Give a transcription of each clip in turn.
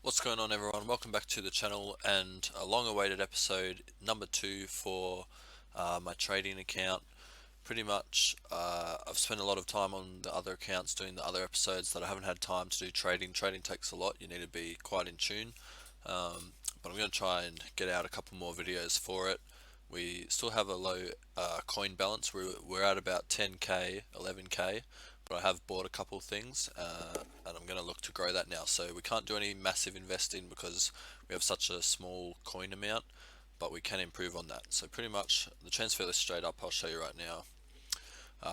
What's going on, everyone? Welcome back to the channel and a long awaited episode number 2 for my trading account. Pretty much I've spent a lot of time on the other accounts doing the other episodes that I haven't had time to do trading. Trading takes a lot, you need to be quite in tune, but I'm going to try and get out a couple more videos for it. We still have a low coin balance. We're at about 10k, 11k, but I have bought a couple things, and I'm going to look to grow that now. So we can't do any massive investing because we have such a small coin amount, but we can improve on that. So pretty much the transfer list straight up, I'll show you right now.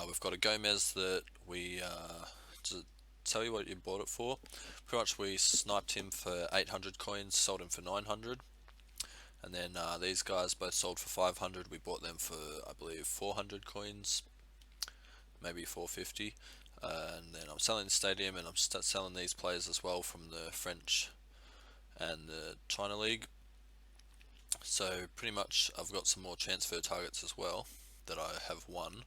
We've got a Gomez that to tell you what you bought it for. Pretty much we sniped him for 800 coins, sold him for 900. And then these guys both sold for 500. We bought them for, I believe, 400 coins, maybe 450. And then I'm selling the stadium, and I'm selling these players as well from the French and the China League. So pretty much I've got some more transfer targets as well that I have won.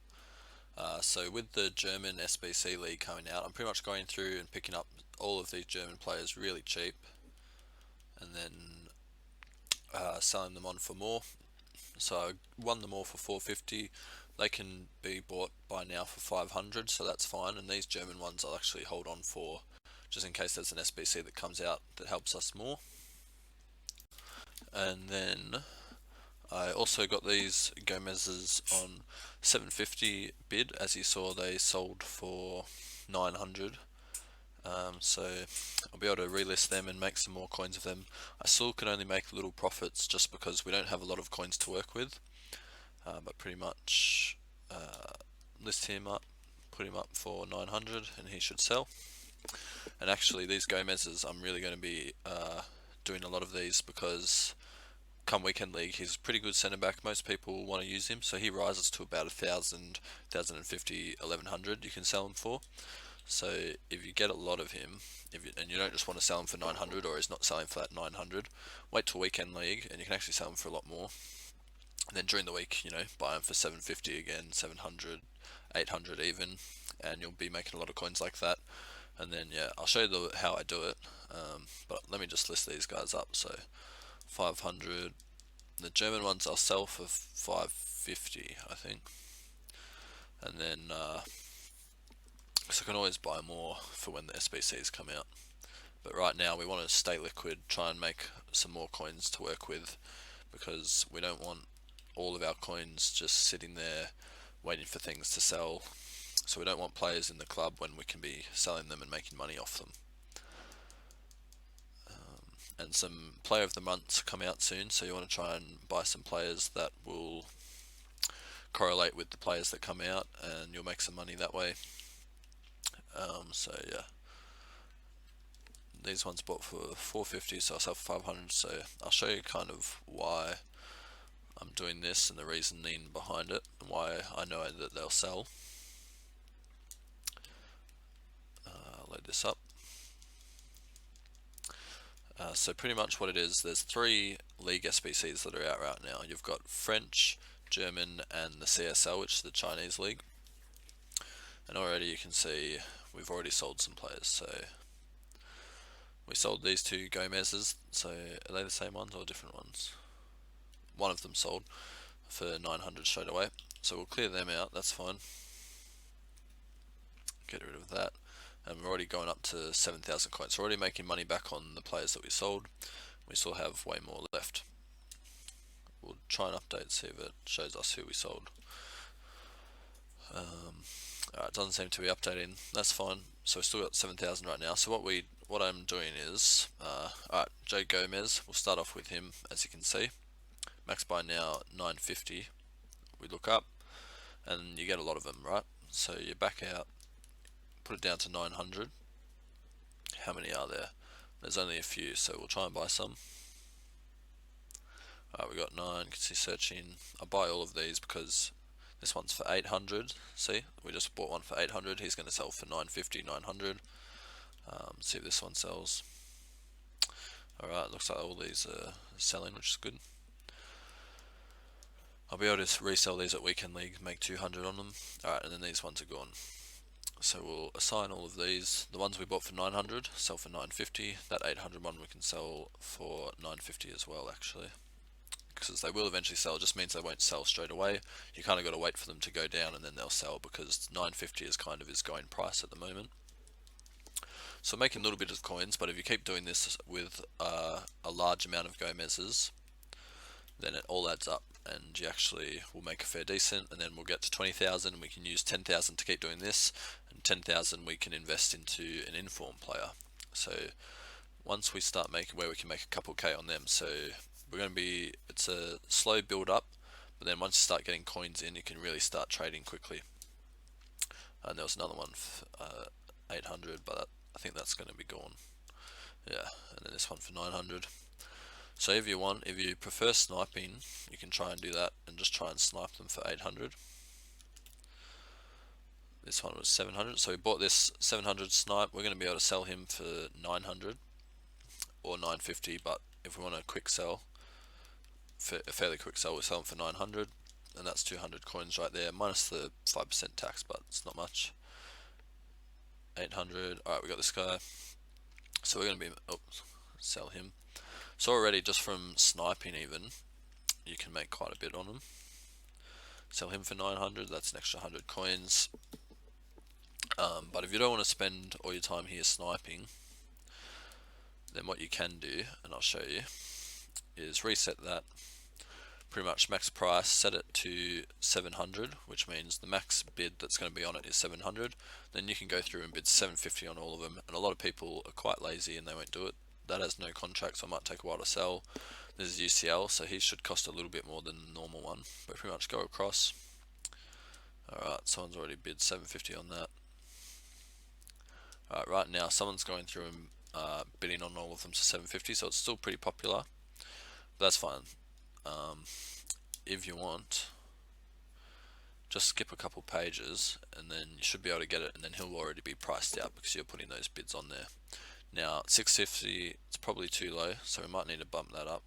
So with the German SBC League coming out, I'm pretty much going through and picking up all of these German players really cheap, and then selling them on for more. So I won them all for 450. They can be bought by now for 500, so that's fine. And these German ones I'll actually hold on for, just in case there's an SBC that comes out that helps us more. And then I also got these Gomez's on 750 bid. As you saw, they sold for 900. So I'll be able to relist them and make some more coins of them. I still can only make little profits just because we don't have a lot of coins to work with. But pretty much list him up, put him up for 900, and he should sell. And actually, these Gomez's, I'm really going to be doing a lot of these because come weekend league, he's a pretty good centre back. Most people want to use him, so he rises to about 1,000, 1,050, 1,100. You can sell him for. So if you get a lot of him, and you don't just want to sell him for 900, or he's not selling for that 900, wait till weekend league, and you can actually sell him for a lot more. And then during the week, buy them for 750 again, 700, 800 even, and you'll be making a lot of coins like that. And then yeah, I'll show you how I do it. But let me just list these guys up. So 500. The German ones I'll sell for 550, I think. And then, because I can always buy more for when the SBCs come out. But right now we want to stay liquid, try and make some more coins to work with, because we don't want all of our coins just sitting there waiting for things to sell. So we don't want players in the club when we can be selling them and making money off them. And some player of the months come out soon, so you want to try and buy some players that will correlate with the players that come out, and you'll make some money that way. So yeah, these ones bought for 450, so I'll sell for 500. So I'll show you kind of why I'm doing this and the reasoning behind it, and why I know that they'll sell. Load this up. So pretty much what it is, there's 3 league SBCs that are out right now. You've got French, German, and the CSL, which is the Chinese league. And already you can see we've already sold some players. So we sold these 2 Gomez's. So are they the same ones or different ones? One of them sold for 900 straight away. So we'll clear them out, that's fine. Get rid of that. And we're already going up to 7,000 coins. So we're already making money back on the players that we sold. We still have way more left. We'll try and update, see if it shows us who we sold. Alright, it doesn't seem to be updating. That's fine. So we've still got 7,000 right now. So what I'm doing is, alright, Joe Gomez. We'll start off with him, as you can see. Max buy now 950. We look up, and you get a lot of them, right? So you back out, put it down to 900. How many are there? There's only a few, so we'll try and buy some. Alright, we got 9. You can see searching. I buy all of these because this one's for 800. See, we just bought one for 800. He's going to sell for 950, 900. See if this one sells. Alright, looks like all these are selling, which is good. I'll be able to resell these at Weekend League, make 200 on them. Alright, and then these ones are gone. So we'll assign all of these. The ones we bought for 900 sell for 950. That 800 one we can sell for 950 as well, actually, because they will eventually sell. It just means they won't sell straight away. You kind of got to wait for them to go down and then they'll sell, because 950 is kind of his going price at the moment. So making a little bit of coins, but if you keep doing this with a large amount of Gomez's, then it all adds up and you actually will make a fair decent, and then we'll get to 20,000 and we can use 10,000 to keep doing this, and 10,000 we can invest into an inform player. So once we start making where we can make a couple K on them, so we're going to be, it's a slow build up, but then once you start getting coins in, you can really start trading quickly. And there was another one for 800, but I think that's going to be gone. Yeah, and then this one for 900. So if you want, if you prefer sniping, you can try and do that and just try and snipe them for 800. This one was 700, so we bought this 700 snipe. We're going to be able to sell him for 900 or 950, but if we want a quick sell, a fairly quick sell, we'll sell him for 900, and that's 200 coins right there, minus the 5% tax, but it's not much. 800, alright, we got this guy. So we're going to be, sell him. So already, just from sniping even, you can make quite a bit on him. Sell him for 900, that's an extra 100 coins. But if you don't want to spend all your time here sniping, then what you can do, and I'll show you, is reset that. Pretty much max price, set it to 700, which means the max bid that's going to be on it is 700. Then you can go through and bid 750 on all of them, and a lot of people are quite lazy and they won't do it. That has no contract, so it might take a while to sell. This is UCL, so he should cost a little bit more than the normal one, but pretty much go across. Alright, someone's already bid 750 on that. Alright, right now someone's going through and bidding on all of them to 750, so it's still pretty popular. But that's fine. If you want, just skip a couple pages and then you should be able to get it, and then he'll already be priced out because you're putting those bids on there. Now 650, it's probably too low, so we might need to bump that up,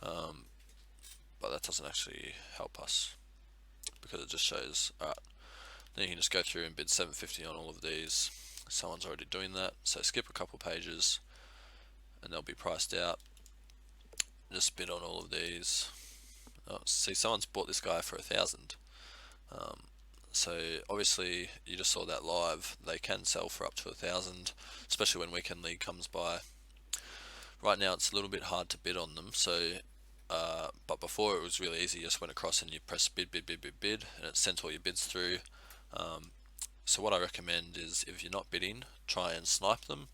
but that doesn't actually help us because it just shows. Alright, then you can just go through and bid 750 on all of these. Someone's already doing that, so skip a couple pages and they'll be priced out. Just bid on all of these. Oh, see, someone's bought this guy for 1,000. So obviously you just saw that live. They can sell for up to 1,000, especially when Weekend League comes by. Right now it's a little bit hard to bid on them. So, but before it was really easy. You just went across and you press bid, bid, bid, bid, bid, and it sent all your bids through. So what I recommend is, if you're not bidding, try and snipe them.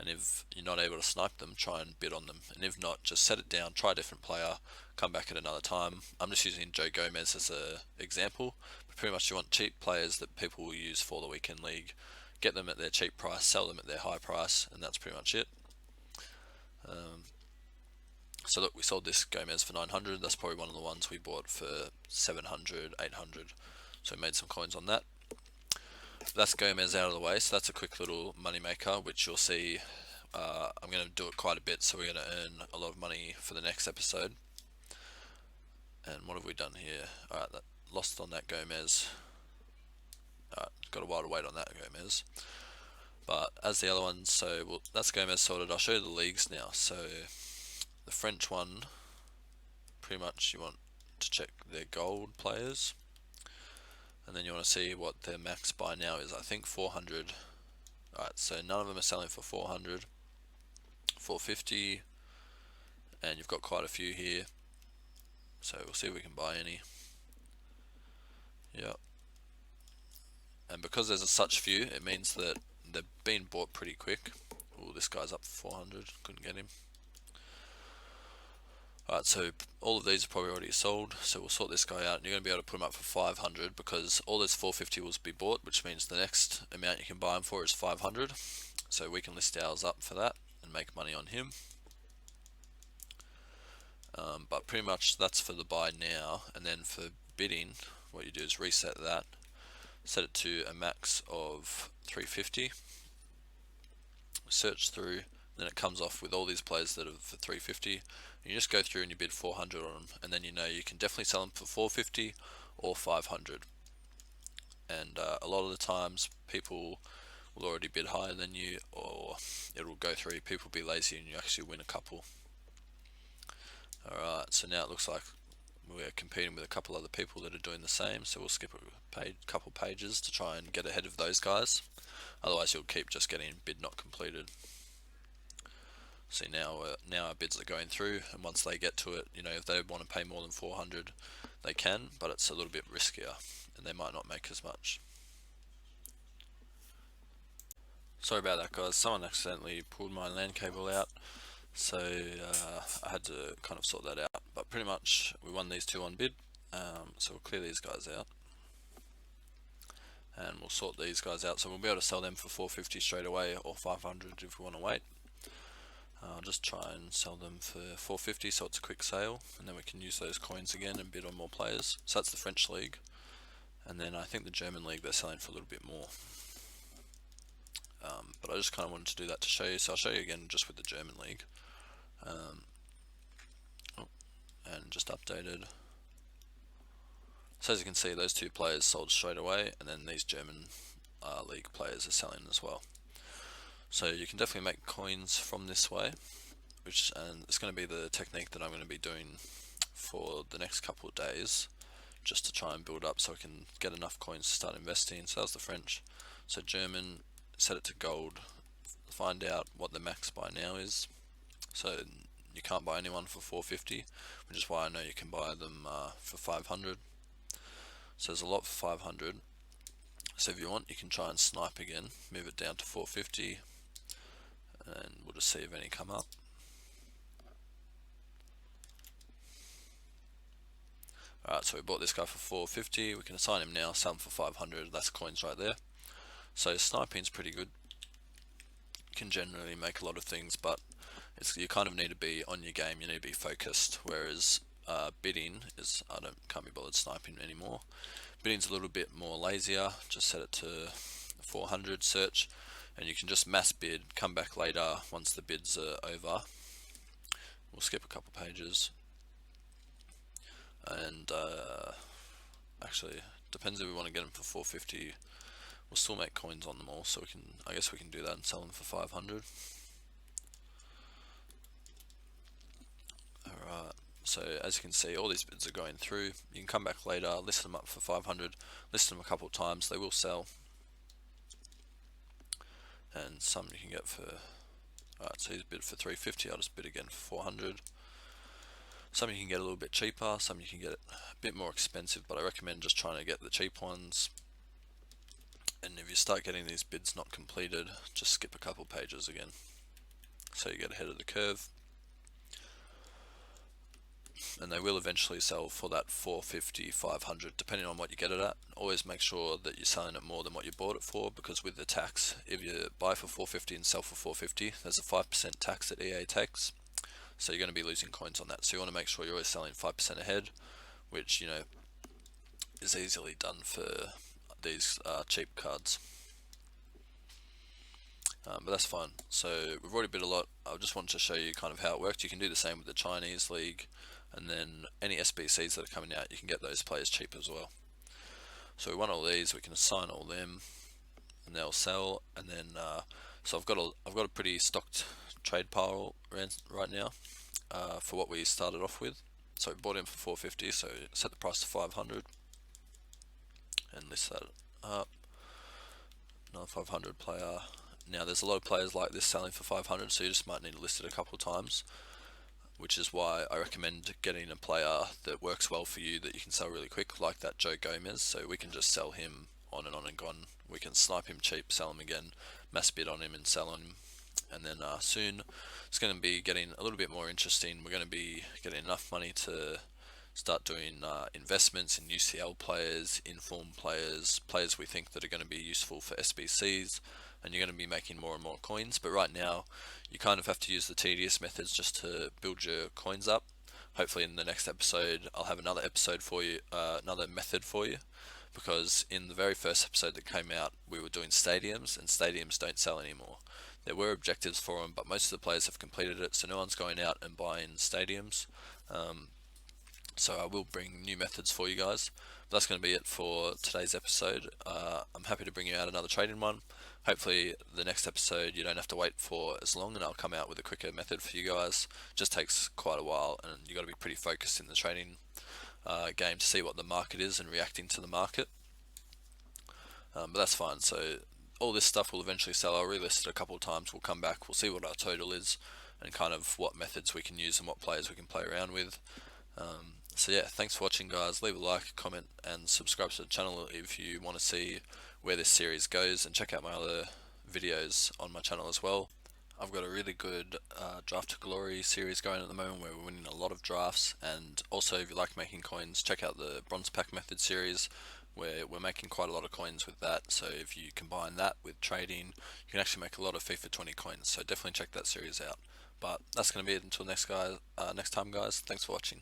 And if you're not able to snipe them, try and bid on them. And if not, just set it down, try a different player, come back at another time. I'm just using Joe Gomez as an example, but pretty much you want cheap players that people will use for the Weekend League. Get them at their cheap price, sell them at their high price, and that's pretty much it. So look, we sold this Gomez for 900. That's probably one of the ones we bought for 700, 800. So we made some coins on that. That's Gomez out of the way, so that's a quick little money maker, which you'll see. I'm going to do it quite a bit, so we're going to earn a lot of money for the next episode. And what have we done here? Alright, that lost on that Gomez. Alright, got a while to wait on that Gomez. But as the other ones, so that's Gomez sorted. I'll show you the leagues now. So the French one, pretty much you want to check their gold players. And then you want to see what their max buy now is. I think 400. Alright, so none of them are selling for 400, 450, and you've got quite a few here. So we'll see if we can buy any. Yep. And because there's such few, it means that they're being bought pretty quick. Oh, this guy's up for 400. Couldn't get him. Alright, so all of these are probably already sold, so we'll sort this guy out, and you're going to be able to put him up for 500 because all this 450 will be bought, which means the next amount you can buy him for is 500. So we can list ours up for that and make money on him. But pretty much that's for the buy now, and then for bidding, what you do is reset that, set it to a max of 350, search through, then it comes off with all these players that are for 350, and you just go through and you bid 400 on them, and then you know you can definitely sell them for 450 or 500. and a lot of the times people will already bid higher than you, or it'll go through, people be lazy and you actually win a couple. Alright, so now it looks like we're competing with a couple other people that are doing the same, so we'll skip a couple pages to try and get ahead of those guys. Otherwise you'll keep just getting bid not completed. See, now our bids are going through, and once they get to it, if they want to pay more than 400 they can, but it's a little bit riskier and they might not make as much. Sorry about that, guys, someone accidentally pulled my LAN cable out, so I had to kind of sort that out. But pretty much we won these two on bid, so we'll clear these guys out and we'll sort these guys out, so we'll be able to sell them for 450 straight away, or 500 if we want to wait. I'll just try and sell them for 450 so it's a quick sale, and then we can use those coins again and bid on more players. So that's the French league, and then I think the German league they're selling for a little bit more. But I just kind of wanted to do that to show you, so I'll show you again just with the German league. And just updated. So as you can see, those two players sold straight away, and then these German league players are selling as well. So you can definitely make coins from this way, and it's going to be the technique that I'm going to be doing for the next couple of days, just to try and build up so I can get enough coins to start investing. So that's the French. So German, set it to gold, find out what the max buy now is. So you can't buy anyone for 450, which is why I know you can buy them for 500. So there's a lot for 500. So if you want, you can try and snipe again, move it down to 450, and we'll just see if any come up. Alright, so we bought this guy for 450, we can assign him now, sell him for 500, that's coins right there. So sniping's pretty good. You can generally make a lot of things, but you kind of need to be on your game, you need to be focused, whereas bidding is, can't be bothered sniping anymore. Bidding's a little bit more lazier, just set it to 400 search, and you can just mass bid, come back later once the bids are over. We'll skip a couple pages, and actually depends if we want to get them for 450. We'll still make coins on them all, so I guess we can do that and sell them for 500. Alright, so as you can see, all these bids are going through. You can come back later, list them up for 500, list them a couple of times, they will sell. And some you can get for, alright, so he's bid for 350, I'll just bid again for 400. Some you can get a little bit cheaper, some you can get a bit more expensive, but I recommend just trying to get the cheap ones. And if you start getting these bids not completed, just skip a couple pages again, so you get ahead of the curve. And they will eventually sell for that 450, 500, depending on what you get it at. Always make sure that you're selling it more than what you bought it for, because with the tax, if you buy for 450 and sell for 450, there's a 5% tax that EA takes, so you're going to be losing coins on that. So you want to make sure you're always selling 5% ahead, which is easily done for these cheap cards. But that's fine. So we've already bid a lot. I just wanted to show you kind of how it works. You can do the same with the Chinese league, and then any SBCs that are coming out, you can get those players cheap as well. So we want all these, we can assign all them, and they'll sell. And then so I've got a pretty stocked trade pile right now for what we started off with. So we bought him for 450, so set the price to 500 and list that up. Another 500 player. Now there's a lot of players like this selling for 500, so you just might need to list it a couple of times, which is why I recommend getting a player that works well for you, that you can sell really quick, like that Joe Gomez. So we can just sell him on and gone. We can snipe him cheap, sell him again, mass bid on him and sell on him. And then soon it's going to be getting a little bit more interesting. We're going to be getting enough money to start doing investments in UCL players, informed players, players we think that are going to be useful for SBCs, and you're going to be making more and more coins. But right now you kind of have to use the tedious methods just to build your coins up. Hopefully in the next episode I'll have another episode for you, another method for you, because in the very first episode that came out we were doing stadiums, and stadiums don't sell anymore. There were objectives for them, but most of the players have completed it, so no one's going out and buying stadiums. So I will bring new methods for you guys, That's going to be it for today's episode. I'm happy to bring you out another trading one. Hopefully the next episode you don't have to wait for as long, and I'll come out with a quicker method for you guys. Just takes quite a while, and you got to be pretty focused in the trading game to see what the market is and reacting to the market. But that's fine. So all this stuff will eventually sell. I'll relist it a couple of times. We'll come back. We'll see what our total is and kind of what methods we can use and what players we can play around with. So yeah, thanks for watching, guys. Leave a like, comment, and subscribe to the channel if you want to see where this series goes, and check out my other videos on my channel as well. I've got a really good Draft to Glory series going at the moment where we're winning a lot of drafts, and also if you like making coins, check out the Bronze Pack Method series where we're making quite a lot of coins with that. So if you combine that with trading, you can actually make a lot of FIFA 20 coins, so definitely check that series out. But that's going to be it until next time, guys. Thanks for watching.